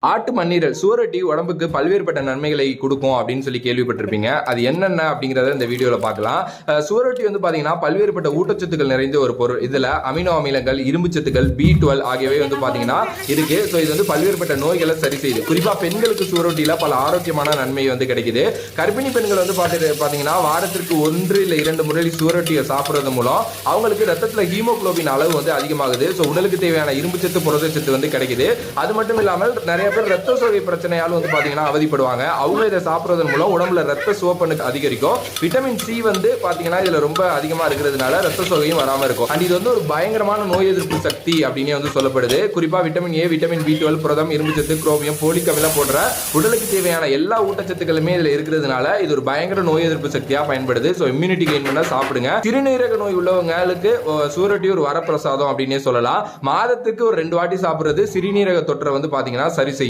ஆட்டு மண்ணீரல் சுவரொட்டி உடம்புக்கு பல்வேறுபட்ட நன்மைகளை கொடுக்கும் அப்படின்னு சொல்லி கேள்விப்பட்டிருப்பீங்க. அது என்னென்ன அப்படிங்கறத இந்த வீடியோல பார்க்கலாம். சுவரொட்டி வந்து பாத்தீங்கன்னா பல்வேறுபட்ட ஊட்டச்சத்துக்கள் நிறைந்த ஒரு பொருள். இதுல அமினோ அமிலங்கள், இரும்பு சத்துக்கள், B12 ஆகியவை வந்து பாத்தீங்கன்னா இருக்கு. ஸோ இது வந்து பல்வேறுபட்ட நோய்களை சரி செய்யுது. குறிப்பா பெண்களுக்கு சுவரொட்டியில பல ஆரோக்கியமான நன்மை வந்து கிடைக்குது. கர்ப்பிணி பெண்கள் வந்து பாத்தீங்கன்னா வாரத்திற்கு 1 இல்ல 2 முறை சுவரொட்டியை சாப்பிடுறது மூலம் அவங்களுக்கு ரத்தத்துல ஹீமோகுளோபின் அளவு வந்து அதிகமாகுது. ஸோ உடலுக்கு தேவையான இரும்பு சத்து, புரதச்சத்து வந்து கிடைக்குது. அது மட்டும் இல்லாமல் நிறைய பேர் ரத்த சோகை பிரச்சனையால் வந்து பாத்தீங்கன்னா அவதிப்படுவாங்க. அவங்க இதை சாப்பிடுறதன் மூலம் உடம்புல ரத்த சிவப்பு அதிகரிக்கும். விட்டமின் சி வந்து பாத்தீங்கன்னா இதுல ரொம்ப அதிகமா இருக்கிறதுனால ரத்த சோகையும் வராம இருக்கும். அண்ட் இது வந்து ஒரு பயங்கரமான நோய் எதிர்ப்பு சக்தி அப்படின்னு வந்து சொல்லப்படுது. குறிப்பா விட்டமின் ஏ, விட்டமின் B12, புரதம், இரும்பு சத்து, குரோமியம், போலிக் அமிலம் போன்ற உடலுக்கு தேவையான எல்லா ஊட்டச்சத்துக்களுமே இதுல இருக்கிறதுனால இது ஒரு பயங்கர நோய் எதிர்ப்பு சக்தியா பயன்படுது. ஸோ இம்யூனிட்டி கெயின் பண்ண சாப்பிடுங்க. சிறுநீரக நோய் உள்ளவங்களுக்கு சுவரொட்டி ஒரு வரப்பிரசாதம் அப்படின்னே சொல்லலாம். மாதத்துக்கு ஒரு 2 வாட்டி சாப்பிடுறது சிறுநீரக தொற்றை வந்து பாத்தீங்கன்னா சரி